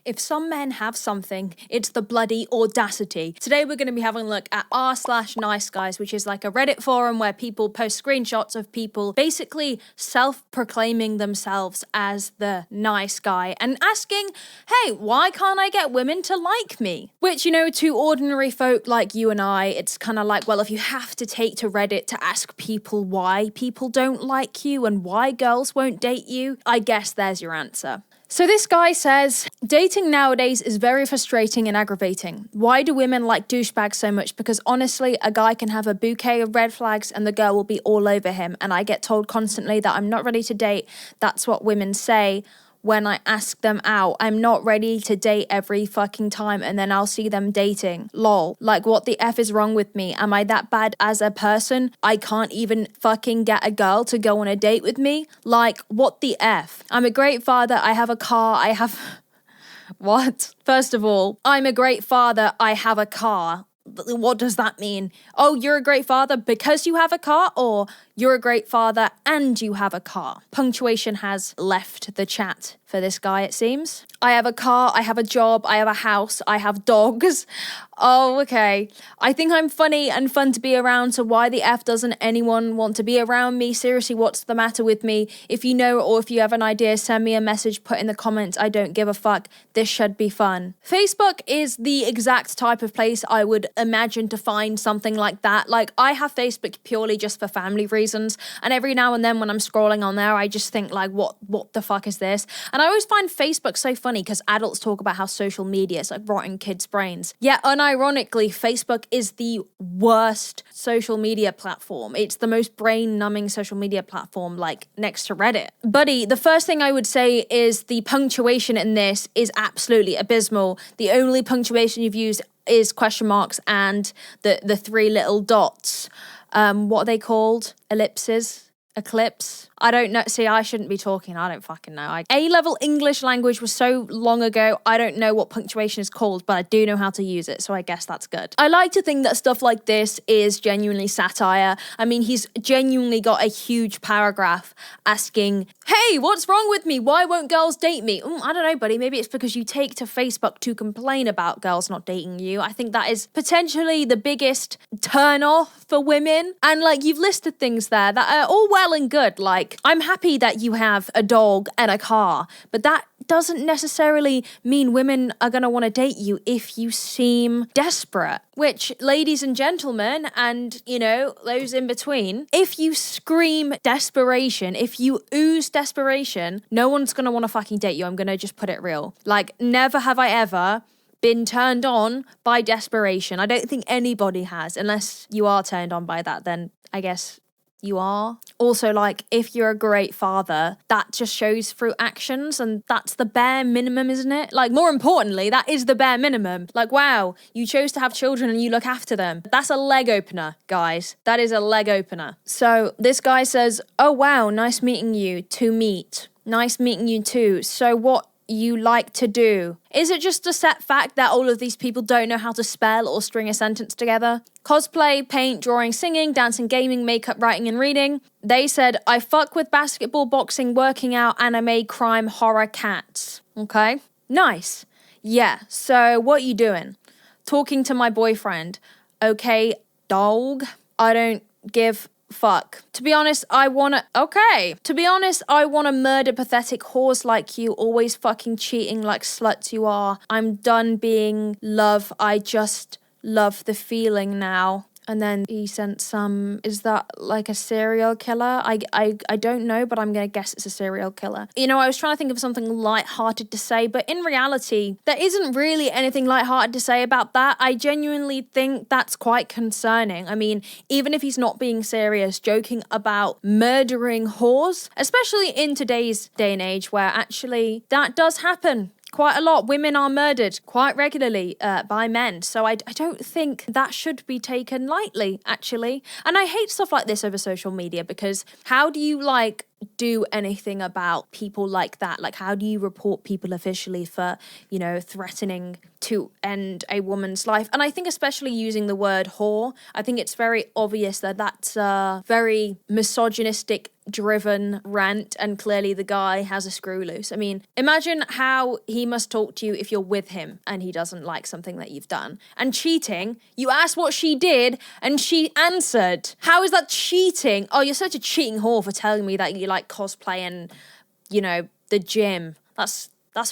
If some men have something, it's the bloody audacity. Today we're going to be having a look at r/NiceGuys, which is like a Reddit forum where people post screenshots of people basically self-proclaiming themselves as the nice guy and asking, hey, why can't I get women to like me? Which, you know, to ordinary folk like you and I, it's kind of like, well, if you have to take to Reddit to ask people why people don't like you and why girls won't date you, I guess there's your answer. So this guy says, dating nowadays is very frustrating and aggravating. Why do women like douchebags so much? Because honestly, a guy can have a bouquet of red flags and the girl will be all over him. And I get told constantly that I'm not ready to date. That's what women say when I ask them out. I'm not ready to date every fucking time and then I'll see them dating. Lol. Like, what the F is wrong with me? Am I that bad as a person? I can't even fucking get a girl to go on a date with me? Like, what the F? I'm a great father. I have a car. I have... What? First of all, I'm a great father. I have a car. What does that mean? Oh, you're a great father because you have a car, or you're a great father and you have a car? Punctuation has left the chat for this guy, it seems. I have a car, I have a job, I have a house, I have dogs. Oh, okay. I think I'm funny and fun to be around, so why the F doesn't anyone want to be around me? Seriously, what's the matter with me? If you know or if you have an idea, send me a message, put in the comments. I don't give a fuck. This should be fun. Facebook is the exact type of place I would imagine to find something like that. Like, I have Facebook purely just for family reasons, and every now and then when I'm scrolling on there, I just think like, what the fuck is this? And I always find Facebook so funny because adults talk about how social media is like rotting kids' brains. Yet unironically, Facebook is the worst social media platform. It's the most brain-numbing social media platform, like next to Reddit. Buddy, the first thing I would say is the punctuation in this is absolutely abysmal. The only punctuation you've used is question marks and the three little dots. What are they called? Ellipses? Eclipse? I don't know. See, I shouldn't be talking. I don't fucking know. A-level English language was so long ago, I don't know what punctuation is called, but I do know how to use it, so I guess that's good. I like to think that stuff like this is genuinely satire. I mean, he's genuinely got a huge paragraph asking, hey, what's wrong with me? Why won't girls date me? I don't know, buddy. Maybe it's because you take to Facebook to complain about girls not dating you. I think that is potentially the biggest turn off for women. And like, you've listed things there that are all well and good. Like, I'm happy that you have a dog and a car, but that doesn't necessarily mean women are going to want to date you if you seem desperate. Which, ladies and gentlemen, and, you know, those in between, if you scream desperation, if you ooze desperation, no one's going to want to fucking date you. I'm going to just put it real. Like, never have I ever been turned on by desperation. I don't think anybody has, unless you are turned on by that, then I guess you are. Also, like, if you're a great father, that just shows through actions, and that's the bare minimum, isn't it? Like, more importantly, that is the bare minimum. Like, wow, you chose to have children and you look after them. That's a leg opener, guys. That is a leg opener. So this guy says, oh wow, nice meeting you. To meet. Nice meeting you too. So what you like to do? Is it just a set fact that all of these people don't know how to spell or string a sentence together? Cosplay, paint, drawing, singing, dancing, gaming, makeup, writing and reading. They said, I fuck with basketball, boxing, working out, anime, crime, horror, cats. Okay, nice. Yeah, so what you doing? Talking to my boyfriend. Okay, dog. I don't give fuck. To be honest, I wanna murder pathetic whores like you, always fucking cheating like sluts you are. I'm done being love. I just love the feeling now. And then he sent some, is that like a serial killer? I don't know, but I'm going to guess it's a serial killer. You know, I was trying to think of something lighthearted to say, but in reality, there isn't really anything lighthearted to say about that. I genuinely think that's quite concerning. I mean, even if he's not being serious, joking about murdering whores, especially in today's day and age where actually that does happen quite a lot. Women are murdered quite regularly by men. So I don't think that should be taken lightly, actually. And I hate stuff like this over social media because how do you, like, do anything about people like that? Like, how do you report people officially for, you know, threatening to end a woman's life? And I think especially using the word whore, I think it's very obvious that that's a very misogynistic driven rant, and clearly the guy has a screw loose. I mean, imagine how he must talk to you if you're with him and he doesn't like something that you've done. And cheating, you asked what she did and she answered. How is that cheating? Oh, you're such a cheating whore for telling me that you like cosplay and, you know, the gym. That's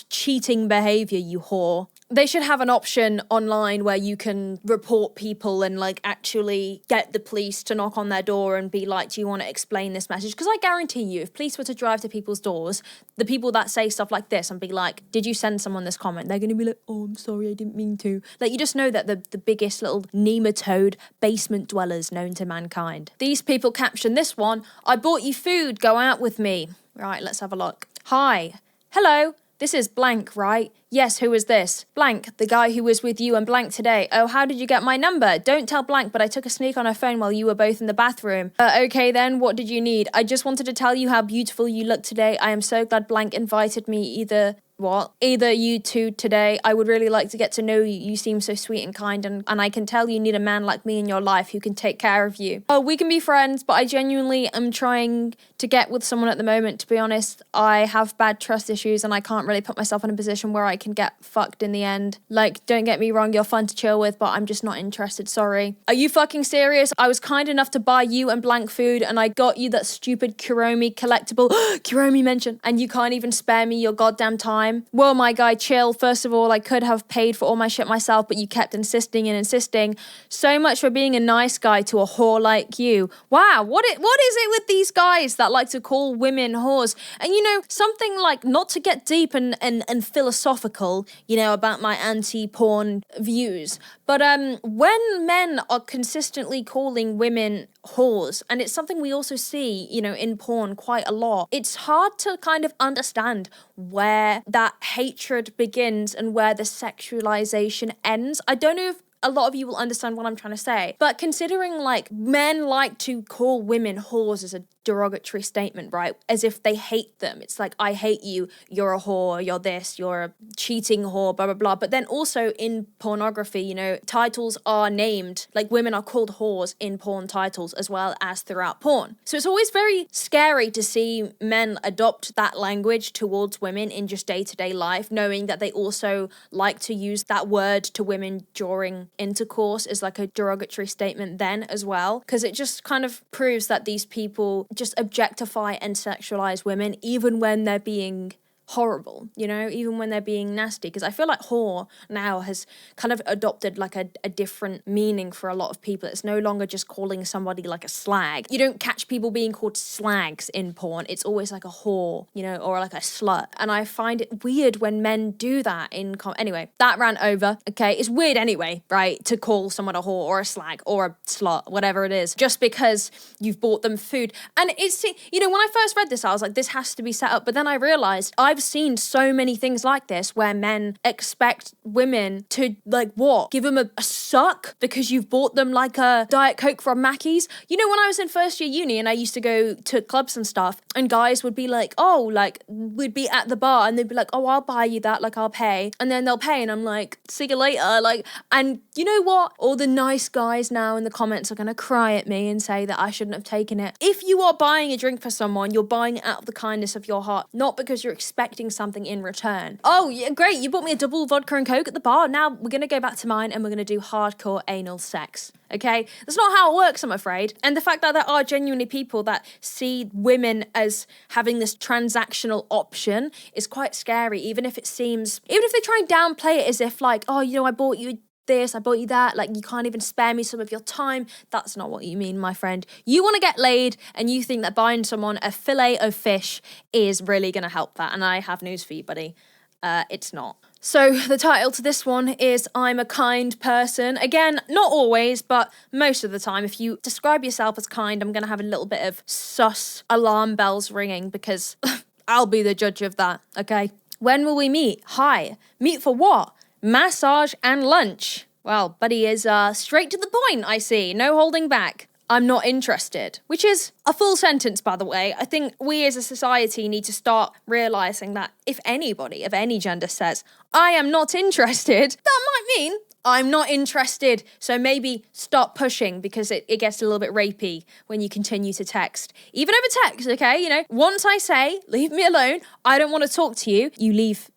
cheating behavior, you whore. They should have an option online where you can report people and like actually get the police to knock on their door and be like, do you want to explain this message? Because I guarantee you, if police were to drive to people's doors, the people that say stuff like this and be like, did you send someone this comment? They're going to be like, oh, I'm sorry, I didn't mean to. Like, you just know that the biggest little nematode basement dwellers known to mankind. These people captioned this one, I bought you food, go out with me. Right, let's have a look. Hi. Hello. This is blank, right? Yes, who is this? Blank, the guy who was with you and blank today. Oh, how did you get my number? Don't tell blank, but I took a sneak on her phone while you were both in the bathroom. Okay then, what did you need? I just wanted to tell you how beautiful you look today. I am so glad blank invited me either you two today. I would really like to get to know you. You seem so sweet and kind, and I can tell you need a man like me in your life who can take care of you. Oh, we can be friends, but I genuinely am trying to get with someone at the moment, to be honest. I have bad trust issues and I can't really put myself in a position where I can get fucked in the end. Like, don't get me wrong, you're fun to chill with, but I'm just not interested, sorry. Are you fucking serious? I was kind enough to buy you and blank food and I got you that stupid Kuromi collectible. Kuromi mention. And you can't even spare me your goddamn time. Well, my guy, chill. First of all, I could have paid for all my shit myself, but you kept insisting and insisting. So much for being a nice guy to a whore like you. Wow, what is it with these guys that like to call women whores? And you know, something like, not to get deep and philosophical, you know, about my anti-porn views, but when men are consistently calling women whores, and it's something we also see, you know, in porn quite a lot, it's hard to kind of understand where that hatred begins and where the sexualization ends. I don't know if a lot of you will understand what I'm trying to say, but considering like men like to call women whores as a derogatory statement, right? As if they hate them. It's like, I hate you, you're a whore, you're this, you're a cheating whore, blah, blah, blah. But then also in pornography, you know, titles are named, like women are called whores in porn titles as well as throughout porn. So it's always very scary to see men adopt that language towards women in just day-to-day life, knowing that they also like to use that word to women during intercourse as like a derogatory statement then as well. Because it just kind of proves that these people just objectify and sexualize women even when they're being horrible, you know, even when they're being nasty. Because I feel like whore now has kind of adopted like a different meaning for a lot of people. It's no longer just calling somebody like a slag. You don't catch people being called slags in porn. It's always like a whore, you know, or like a slut. And I find it weird when men do that in anyway, that rant over. Okay, it's weird anyway, right, to call someone a whore or a slag or a slut, whatever it is, just because you've bought them food. And it's, you know, when I first read this, I was like, this has to be set up. But then I realized I've seen so many things like this where men expect women to, like, what? Give them a suck because you've bought them like a Diet Coke from Mackey's. You know, when I was in first year uni and I used to go to clubs and stuff, and guys would be like, oh, like, we'd be at the bar and they'd be like, oh, I'll buy you that, like, I'll pay. And then they'll pay and I'm like, see you later. Like, and you know what? All the nice guys now in the comments are going to cry at me and say that I shouldn't have taken it. If you are buying a drink for someone, you're buying it out of the kindness of your heart, not because you're expecting something in return. Oh, yeah, great, you bought me a double vodka and Coke at the bar. Now we're going to go back to mine and we're going to do hardcore anal sex. Okay? That's not how it works, I'm afraid. And the fact that there are genuinely people that see women as having this transactional option is quite scary, even if it seems, even if they try and downplay it as if like, oh, you know, I bought you this, I bought you that, like you can't even spare me some of your time. That's not what you mean, my friend. You want to get laid and you think that buying someone a fillet of fish is really going to help that. And I have news for you, buddy. It's not. So the title to this one is I'm a kind person. Again, not always, but most of the time. If you describe yourself as kind, I'm going to have a little bit of sus alarm bells ringing because I'll be the judge of that, okay? When will we meet? Hi. Meet for what? Massage and lunch. Well, buddy is straight to the point, I see. No holding back. I'm not interested, which is a full sentence, by the way. I think we as a society need to start realizing that if anybody of any gender says, I am not interested, that might mean I'm not interested. So maybe stop pushing, because it gets a little bit rapey when you continue to text. Even over text, okay? You know, once I say, leave me alone, I don't want to talk to you, you leave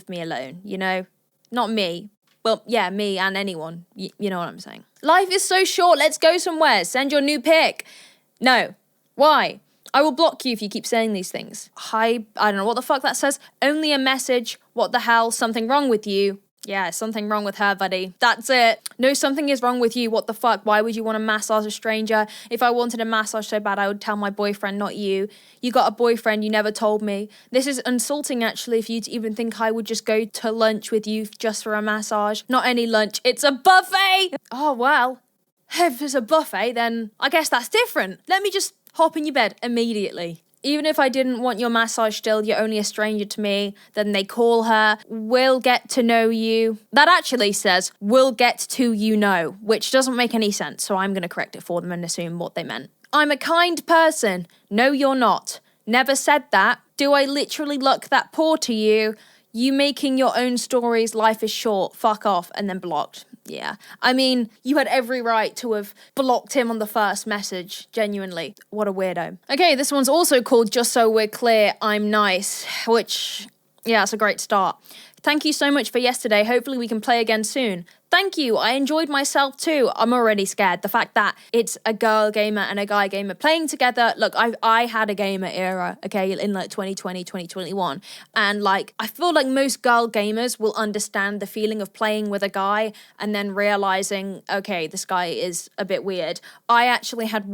me alone, you know? Not me. Well, yeah, me and anyone. You know what I'm saying. Life is so short. Let's go somewhere. Send your new pic. No. Why? I will block you if you keep saying these things. Hi, I don't know what the fuck that says. Only a message. What the hell? Something wrong with you? Yeah, something wrong with her, buddy. That's it. No, something is wrong with you. What the fuck? Why would you want to massage a stranger? If I wanted a massage so bad, I would tell my boyfriend, not you. You got a boyfriend, you never told me. This is insulting, actually, if you even think I would just go to lunch with you just for a massage. Not any lunch. It's a buffet! Oh, well. If it's a buffet, then I guess that's different. Let me just hop in your bed immediately. Even if I didn't want your massage still, you're only a stranger to me. Then they call her, we'll get to know you. That actually says, we'll get to you know, which doesn't make any sense. So I'm going to correct it for them and assume what they meant. I'm a kind person. No, you're not. Never said that. Do I literally look that poor to you? You making your own stories, life is short, fuck off, and then blocked. Yeah. I mean, you had every right to have blocked him on the first message, genuinely. What a weirdo. Okay, this one's also called Just So We're Clear, I'm Nice, which, yeah, it's a great start. Thank you so much for yesterday. Hopefully we can play again soon. Thank you. I enjoyed myself too. I'm already scared. The fact that it's a girl gamer and a guy gamer playing together. Look, I had a gamer era, okay, in like 2020, 2021. And like, I feel like most girl gamers will understand the feeling of playing with a guy and then realizing, okay, this guy is a bit weird. I actually had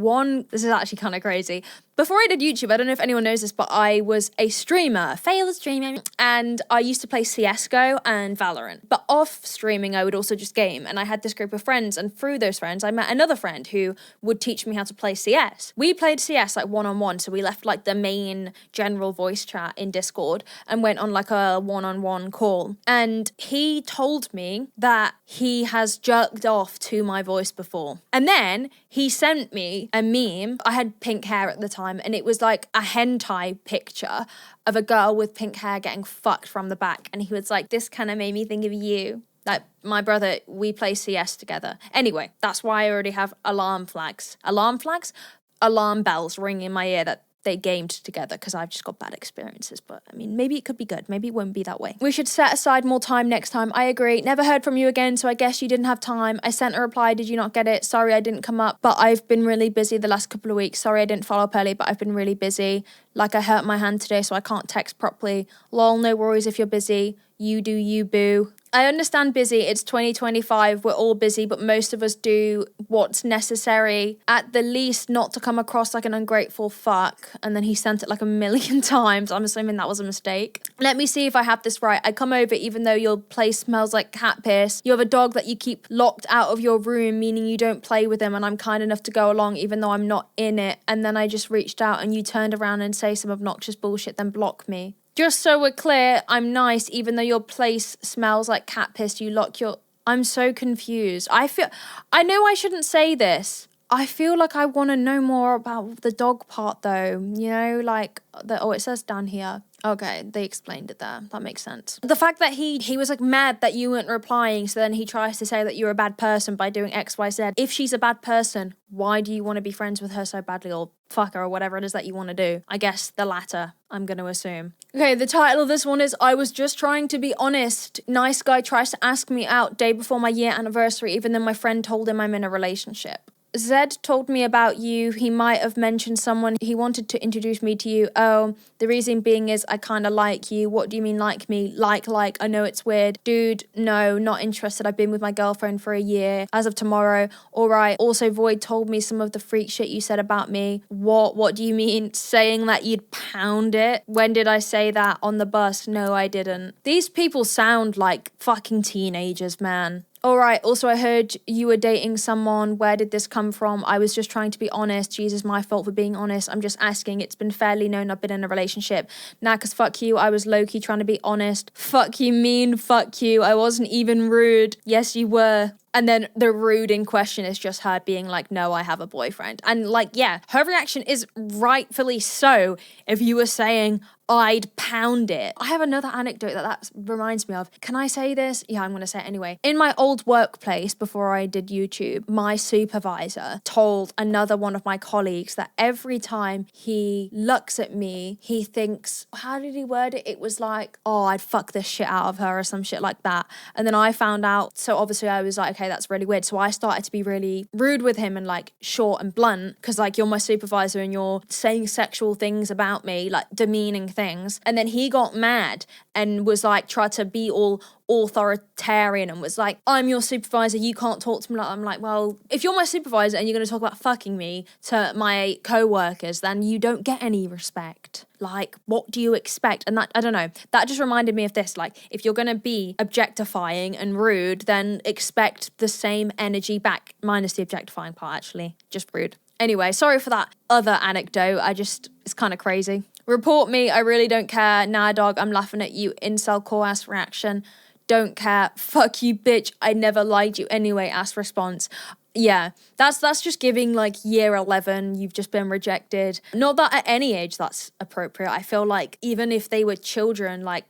this is actually kind of crazy. Before I did YouTube, I don't know if anyone knows this, but I was a streamer, failed streamer, and I used to play CSGO and Valorant. But off streaming, I would also just game, and I had this group of friends, and through those friends, I met another friend who would teach me how to play CS. We played CS like one-on-one, so we left like the main general voice chat in Discord and went on like a one-on-one call. And he told me that he has jerked off to my voice before. And then he sent me a meme. I had pink hair at the time, and it was like a hentai picture of a girl with pink hair getting fucked from the back. And he was like, this kind of made me think of you. Like, my brother, we play CS together. Anyway, that's why I already have alarm flags. Alarm flags? Alarm bells ring in my ear that they gamed together, because I've just got bad experiences. But I mean, maybe it could be good. Maybe it won't be that way. We should set aside more time next time. I agree. Never heard from you again, so I guess you didn't have time. I sent a reply. Did you not get it? Sorry I didn't come up, but I've been really busy the last couple of weeks. Sorry I didn't follow up early, but I've been really busy. Like, I hurt my hand today, so I can't text properly. Lol, no worries if you're busy. You do you, boo. I understand busy, it's 2025, we're all busy, but most of us do what's necessary, at the least not to come across like an ungrateful fuck. And then he sent it like a million times. I'm assuming that was a mistake. Let me see if I have this right. I come over even though your place smells like cat piss. You have a dog that you keep locked out of your room, meaning you don't play with him, and I'm kind enough to go along even though I'm not in it. And then I just reached out and you turned around and say some obnoxious bullshit, then block me. Just so we're clear, I'm nice, even though your place smells like cat piss, you lock your... I'm so confused. I know I shouldn't say this. I feel like I want to know more about the dog part, though. You know, like... it says down here. Okay, they explained it there. That makes sense. The fact that he was like mad that you weren't replying, so then he tries to say that you're a bad person by doing X, Y, Z. If she's a bad person, why do you want to be friends with her so badly, or fuck her, or whatever it is that you want to do? I guess the latter, I'm going to assume. Okay, the title of this one is I Was Just Trying to Be Honest. Nice guy tries to ask me out day before my year anniversary, even though my friend told him I'm in a relationship. Zed told me about you. He might have mentioned someone. He wanted to introduce me to you. Oh, the reason being is I kind of like you. What do you mean like me? Like, I know it's weird. Dude, no, not interested. I've been with my girlfriend for a year. As of tomorrow. All right. Also, Void told me some of the freak shit you said about me. What do you mean? Saying that you'd pound it? When did I say that? On the bus? No, I didn't. These people sound like fucking teenagers, man. All right, also I heard you were dating someone. Where did this come from? I was just trying to be honest. Jesus, my fault for being honest. I'm just asking. It's been fairly known I've been in a relationship. Nah, cause fuck you. I was low-key trying to be honest. Fuck you mean, fuck you. I wasn't even rude. Yes, you were. And then the rude in question is just her being like, no, I have a boyfriend. And like, yeah, her reaction is rightfully so if you were saying, I'd pound it. I have another anecdote that reminds me of. Can I say this? Yeah, I'm going to say it anyway. In my old workplace, before I did YouTube, my supervisor told another one of my colleagues that every time he looks at me, he thinks, how did he word it? It was like, oh, I'd fuck this shit out of her or some shit like that. And then I found out, so obviously I was like, okay, that's really weird. So I started to be really rude with him and like short and blunt, because like you're my supervisor and you're saying sexual things about me, like demeaning things. And then he got mad and was like, tried to be all authoritarian and was like, I'm your supervisor, you can't talk to me like that. I'm like, well, if you're my supervisor and you're going to talk about fucking me to my co-workers, then you don't get any respect. Like, what do you expect? And that, I don't know, that just reminded me of this. Like, if you're going to be objectifying and rude, then expect the same energy back, minus the objectifying part, actually. Just rude. Anyway, sorry for that other anecdote. It's kind of crazy. Report me, I really don't care. Nah, dog, I'm laughing at you. Incel core ass reaction. Don't care. Fuck you, bitch. I never liked you anyway, ass response. Yeah, that's just giving like year 11, you've just been rejected. Not that at any age that's appropriate. I feel like even if they were children, like,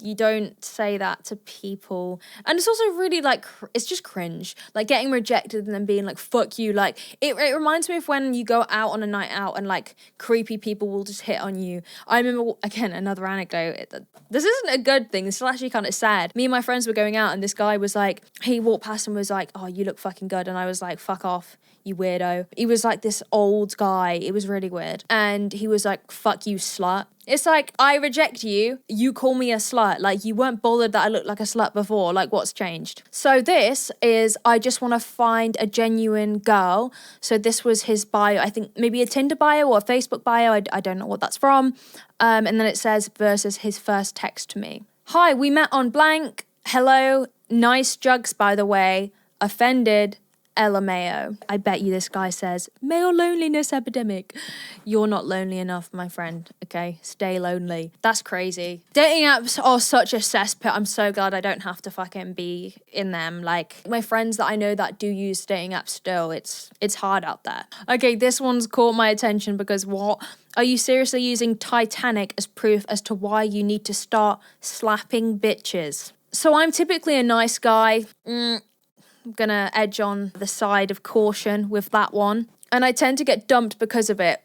you don't say that to people. And it's also really like, it's just cringe. Like getting rejected and then being like, fuck you. Like it reminds me of when you go out on a night out and like creepy people will just hit on you. I remember, again, another anecdote. This isn't a good thing. This is actually kind of sad. Me and my friends were going out and this guy was like, he walked past and was like, oh, you look fucking good. And I was like, fuck off, you weirdo. He was like this old guy. It was really weird. And he was like, fuck you, slut. It's like, I reject you, you call me a slut. Like, you weren't bothered that I looked like a slut before. Like, what's changed? So this is, I just want to find a genuine girl. So this was his bio, I think maybe a Tinder bio or a Facebook bio. I don't know what that's from. And then it says, versus his first text to me. Hi, we met on blank. Hello, nice jugs, by the way. Offended. LMAO. I bet you this guy says, male loneliness epidemic. You're not lonely enough, my friend, okay? Stay lonely. That's crazy. Dating apps are such a cesspit. I'm so glad I don't have to fucking be in them. Like, my friends that I know that do use dating apps still, it's hard out there. Okay, this one's caught my attention because what? Are you seriously using Titanic as proof as to why you need to start slapping bitches? So I'm typically a nice guy. I'm gonna edge on the side of caution with that one. And I tend to get dumped because of it.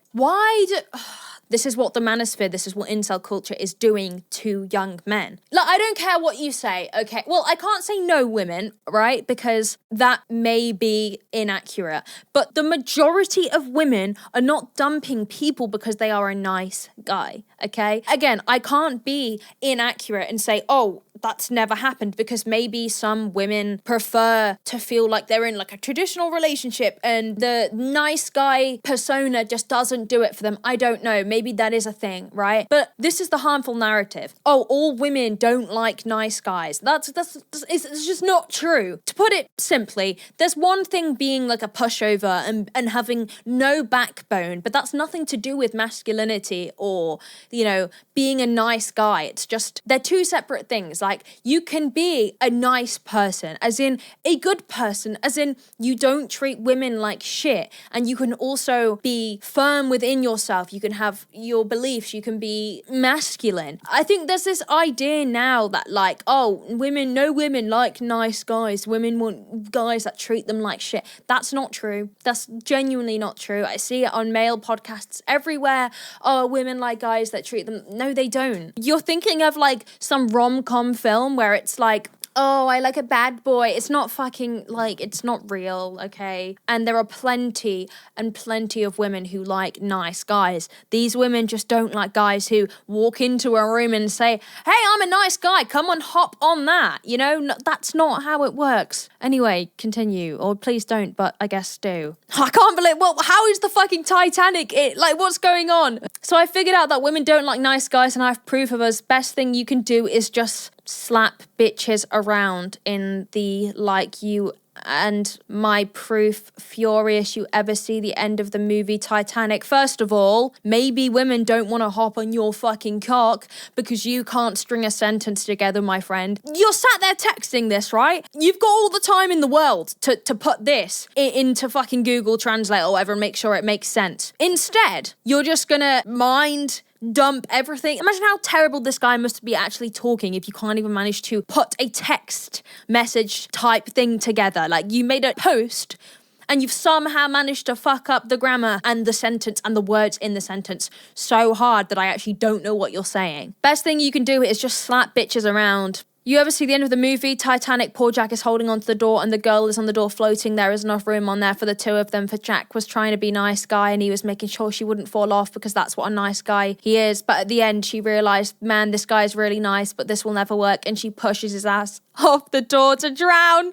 This is what the Manosphere, this is what incel culture is doing to young men. Like, I don't care what you say, okay? Well, I can't say no women, right? Because that may be inaccurate. But the majority of women are not dumping people because they are a nice guy, okay? Again, I can't be inaccurate and say, oh, that's never happened, because maybe some women prefer to feel like they're in like a traditional relationship and the nice guy persona just doesn't do it for them. I don't know. Maybe that is a thing, right? But this is the harmful narrative. Oh, all women don't like nice guys. It's just not true. To put it simply, there's one thing being like a pushover and having no backbone, but that's nothing to do with masculinity or, you know, being a nice guy. It's just, they're two separate things. Like, you can be a nice person, as in a good person, as in you don't treat women like shit, and you can also be firm within yourself. You can have your beliefs. You can be masculine. I think there's this idea now that like, oh, no women like nice guys. Women want guys that treat them like shit. That's not true. That's genuinely not true. I see it on male podcasts everywhere. Oh, women like guys that treat them. No, they don't. You're thinking of like some rom-com film where it's like, oh, I like a bad boy. It's not fucking, like, it's not real, okay? And there are plenty of women who like nice guys. These women just don't like guys who walk into a room and say, hey, I'm a nice guy, come on, hop on that. You know, no, that's not how it works. Anyway, continue. Or please don't, but I guess do. I can't believe, well, how is the fucking Titanic it? Like, what's going on? So I figured out that women don't like nice guys, and I have proof of us. Best thing you can do is just slap bitches around in the like you and my proof furious you ever see the end of the movie Titanic. First of all, maybe women don't want to hop on your fucking cock because you can't string a sentence together, my friend. You're sat there texting this, right? You've got all the time in the world to put this into fucking Google Translate or whatever and make sure it makes sense. Instead, you're just gonna mind dump everything. Imagine how terrible this guy must be actually talking if you can't even manage to put a text message type thing together. Like, you made a post and you've somehow managed to fuck up the grammar and the sentence and the words in the sentence so hard that I actually don't know what you're saying. Best thing you can do is just slap bitches around. You ever see the end of the movie Titanic? Poor Jack is holding onto the door and the girl is on the door floating. There is enough room on there for the two of them, for Jack was trying to be nice guy and he was making sure she wouldn't fall off because that's what a nice guy he is. But at the end she realised, man, this guy's really nice, but this will never work, and she pushes his ass off the door to drown.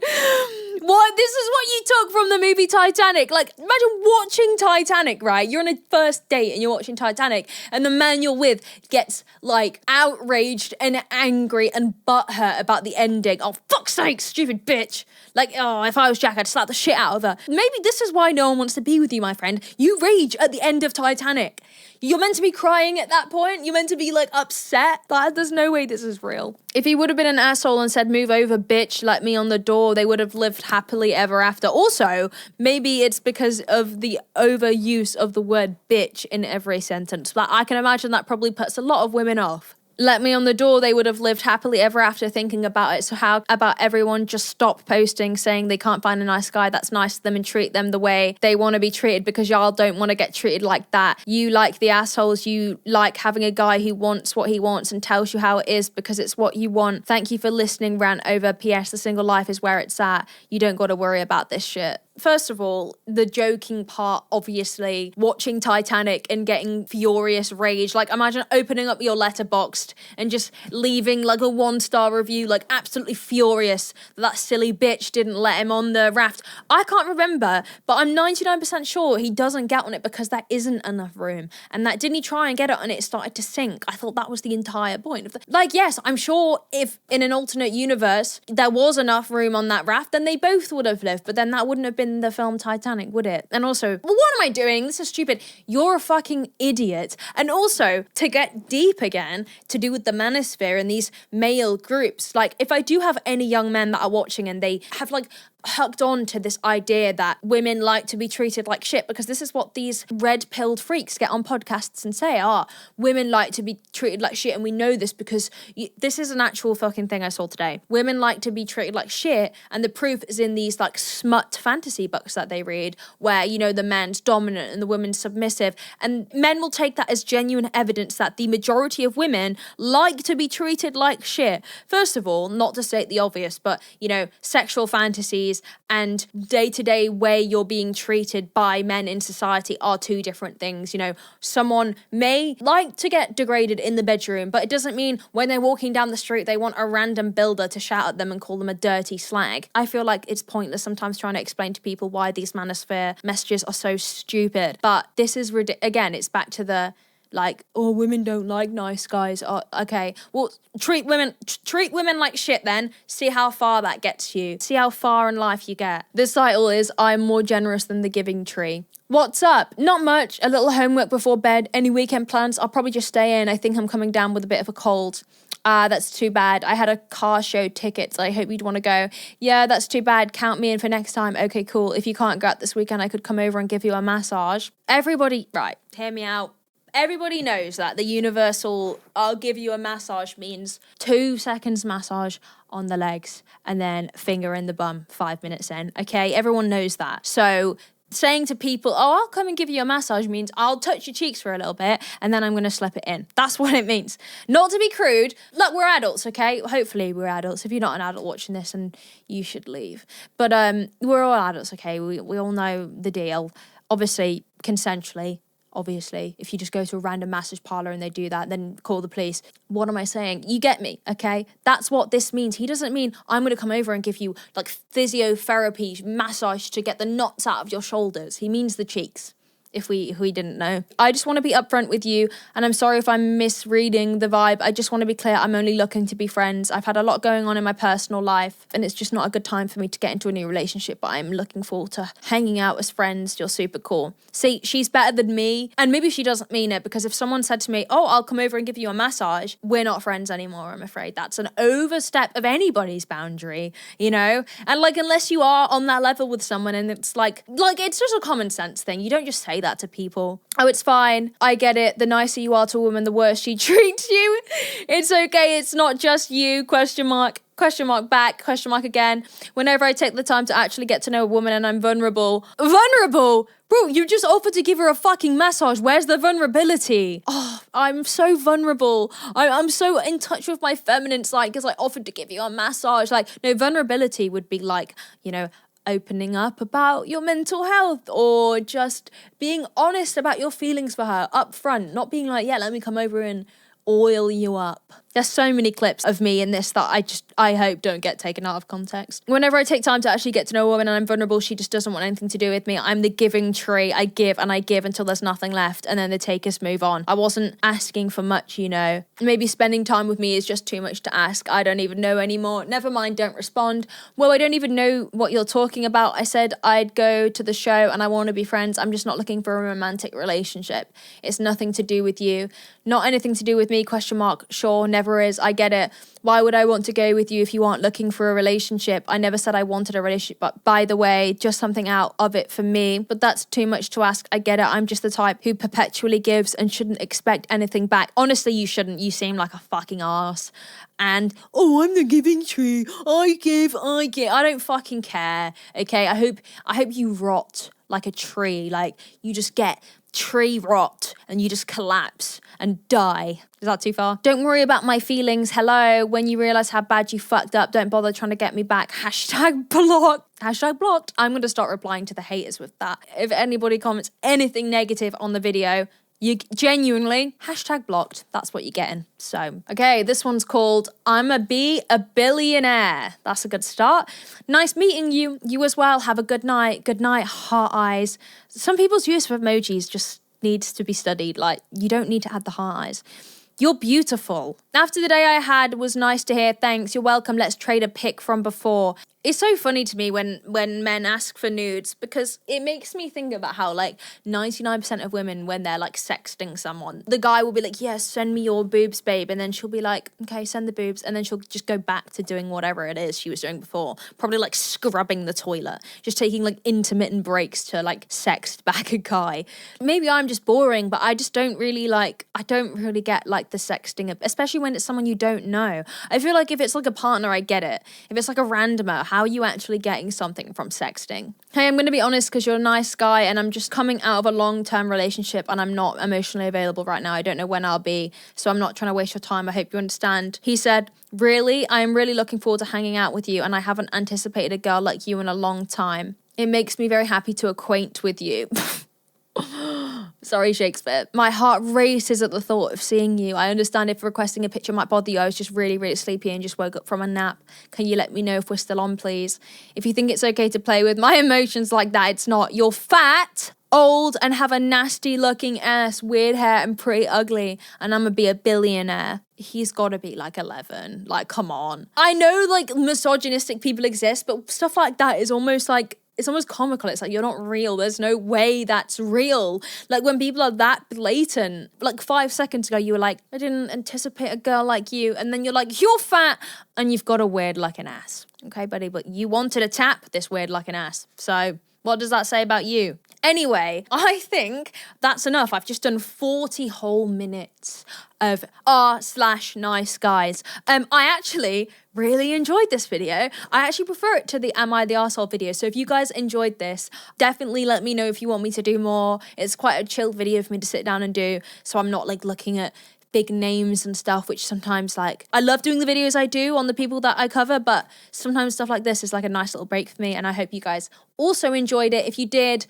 What? This is what you took from the movie Titanic. Like, imagine watching Titanic, right? You're on a first date and you're watching Titanic and the man you're with gets, like, outraged and angry and butthurt about the ending. Oh, fuck's sake, stupid bitch. Like, oh, if I was Jack, I'd slap the shit out of her. Maybe this is why no one wants to be with you, my friend. You rage at the end of Titanic. You're meant to be crying at that point. You're meant to be, like, upset. There's no way this is real. If he would have been an asshole and said, move over, bitch, let me on the door, they would have lived happily ever after. Also, maybe it's because of the overuse of the word bitch in every sentence. Like, I can imagine that probably puts a lot of women off. Let me on the door, they would have lived happily ever after thinking about it. So how about everyone just stop posting saying they can't find a nice guy that's nice to them and treat them the way they want to be treated, because y'all don't want to get treated like that. You like the assholes. You like having a guy who wants what he wants and tells you how it is because it's what you want. Thank you for listening, rant over. PS, the single life is where it's at. You don't got to worry about this shit. First of all, the joking part, obviously, watching Titanic and getting furious rage. Like, imagine opening up your Letterboxd and just leaving, like, a 1-star review, like, absolutely furious that silly bitch didn't let him on the raft. I can't remember, but I'm 99% sure he doesn't get on it because there isn't enough room. And that, didn't he try and get it and it started to sink? I thought that was the entire point of the... Like, yes, I'm sure if in an alternate universe there was enough room on that raft, then they both would have lived, but then that wouldn't have been the film Titanic, would it? And also, well, what am I doing? This is stupid. You're a fucking idiot. And also, to get deep again, to do with the Manosphere and these male groups, like, if I do have any young men that are watching and they have, like, hooked on to this idea that women like to be treated like shit, because this is what these red-pilled freaks get on podcasts and say, women like to be treated like shit, and we know this because this is an actual fucking thing I saw today. Women like to be treated like shit, and the proof is in these, like, smut fantasy books that they read where, you know, the man's dominant and the woman's submissive, and men will take that as genuine evidence that the majority of women like to be treated like shit. First of all, not to state the obvious, but, you know, sexual fantasies and day-to-day way you're being treated by men in society are two different things. You know, someone may like to get degraded in the bedroom, but it doesn't mean when they're walking down the street they want a random builder to shout at them and call them a dirty slag. I feel like it's pointless sometimes trying to explain to people why these Manosphere messages are so stupid. But this is again, it's back to the, like, oh, women don't like nice guys. Oh, okay, well, treat women like shit then. See how far that gets you. See how far in life you get. This title is I'm More Generous Than the Giving Tree. What's up? Not much. A little homework before bed. Any weekend plans? I'll probably just stay in. I think I'm coming down with a bit of a cold. That's too bad. I had a car show tickets. I hope you'd want to go. Yeah, that's too bad. Count me in for next time. Okay, cool. If you can't go out this weekend, I could come over and give you a massage. Everybody, right, hear me out. Everybody knows that the universal I'll give you a massage means 2 seconds massage on the legs and then finger in the bum 5 minutes in. Okay, everyone knows that. So saying to people, oh, I'll come and give you a massage means I'll touch your cheeks for a little bit and then I'm going to slip it in. That's what it means. Not to be crude. Look, we're adults, okay? Hopefully we're adults. If you're not an adult watching this, and you should leave. But we're all adults, okay? We all know the deal. Obviously, consensually. Obviously, if you just go to a random massage parlor and they do that, then call the police. What am I saying? You get me, okay? That's what this means. He doesn't mean I'm going to come over and give you, like, physiotherapy massage to get the knots out of your shoulders. He means the cheeks. if we didn't know. I just want to be upfront with you, and I'm sorry if I'm misreading the vibe. I just want to be clear, I'm only looking to be friends. I've had a lot going on in my personal life, and it's just not a good time for me to get into a new relationship, but I'm looking forward to hanging out as friends. You're super cool. See, she's better than me, and maybe she doesn't mean it, because if someone said to me, oh, I'll come over and give you a massage, we're not friends anymore, I'm afraid. That's an overstep of anybody's boundary, you know? And like, unless you are on that level with someone, and it's like it's just a common sense thing. You don't just say that to people. Oh, it's fine. I get it. The nicer you are to a woman, the worse she treats you. It's okay. It's not just you, question mark back, question mark again. Whenever I take the time to actually get to know a woman and I'm vulnerable. Bro, you just offered to give her a fucking massage. Where's the vulnerability? Oh, I'm so vulnerable. I'm so in touch with my feminine side because I offered to give you a massage. Like, no, vulnerability would be like, you know, opening up about your mental health, or just being honest about your feelings for her up front, not being like, yeah, let me come over and oil you up. There's so many clips of me in this that I hope don't get taken out of context. Whenever I take time to actually get to know a woman and I'm vulnerable, she just doesn't want anything to do with me. I'm the giving tree. I give and I give until there's nothing left, and then the takers move on. I wasn't asking for much, you know. Maybe spending time with me is just too much to ask. I don't even know anymore. Never mind, don't respond. Well, I don't even know what you're talking about. I said I'd go to the show and I want to be friends. I'm just not looking for a romantic relationship. It's nothing to do with you. Not anything to do with me, question mark. Sure, never is. I get it. Why would I want to go with you if you aren't looking for a relationship? I never said I wanted a relationship, but by the way, just something out of it for me. But that's too much to ask. I get it. I'm just the type who perpetually gives and shouldn't expect anything back. Honestly, you shouldn't. You seem like a fucking ass. And, oh, I'm the giving tree. I give. I don't fucking care. Okay? I hope you rot like a tree. Like, you just get tree rot and you just collapse and die. Is that too far? Don't worry about my feelings. Hello. When you realize how bad you fucked up, don't bother trying to get me back. Hashtag blocked. Hashtag blocked. I'm going to start replying to the haters with that. If anybody comments anything negative on the video, you genuinely, hashtag blocked. That's what you're getting. So, okay, this one's called I'm a billionaire. That's a good start. Nice meeting you. You as well. Have a good night. Good night, heart eyes. Some people's use of emojis just needs to be studied. Like, you don't need to add the heart eyes. You're beautiful. After the day I had was nice to hear. Thanks. You're welcome. Let's trade a pic from before. It's so funny to me when men ask for nudes, because it makes me think about how like 99% of women, when they're like sexting someone, the guy will be like, yes, send me your boobs, babe. And then she'll be like, okay, send the boobs. And then she'll just go back to doing whatever it is she was doing before. Probably like scrubbing the toilet, just taking like intermittent breaks to like sext back a guy. Maybe I'm just boring, but I just don't really get like the sexting, especially when it's someone you don't know. I feel like if it's like a partner, I get it. If it's like a randomer, how are you actually getting something from sexting? Hey, I'm going to be honest because you're a nice guy and I'm just coming out of a long-term relationship and I'm not emotionally available right now. I don't know when I'll be, so I'm not trying to waste your time. I hope you understand. He said, really? I am really looking forward to hanging out with you and I haven't anticipated a girl like you in a long time. It makes me very happy to acquaint with you. Sorry, Shakespeare. My heart races at the thought of seeing you. I understand if requesting a picture might bother you. I was just really, really sleepy and just woke up from a nap. Can you let me know if we're still on, please? If you think it's okay to play with my emotions like that, it's not. You're fat, old, and have a nasty looking ass, weird hair, and pretty ugly. And I'm gonna be a billionaire. He's gotta be like 11. Like, come on. I know like misogynistic people exist, but stuff like that is almost like, it's almost comical. It's like, you're not real. There's no way that's real. Like, when people are that blatant, like 5 seconds ago, you were like, I didn't anticipate a girl like you. And then you're like, you're fat and you've got a weird looking ass. Okay, buddy, but you wanted to tap this weird looking ass. So what does that say about you? Anyway, I think that's enough. I've just done 40 whole minutes of r/NiceGuys. I actually really enjoyed this video. I actually prefer it to the Am I the Arsehole video. So if you guys enjoyed this, definitely let me know if you want me to do more. It's quite a chill video for me to sit down and do, so I'm not like looking at big names and stuff, which sometimes, like, I love doing the videos I do on the people that I cover, but sometimes stuff like this is like a nice little break for me, and I hope you guys also enjoyed it. If you did,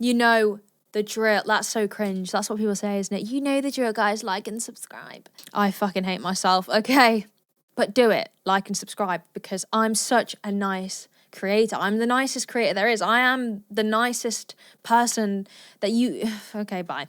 you know the drill. That's so cringe. That's what people say, isn't it? You know the drill, guys. Like and subscribe. I fucking hate myself. Okay, but do it. Like and subscribe, because I'm such a nice creator. I'm the nicest creator there is. I am the nicest person that you... Okay, bye.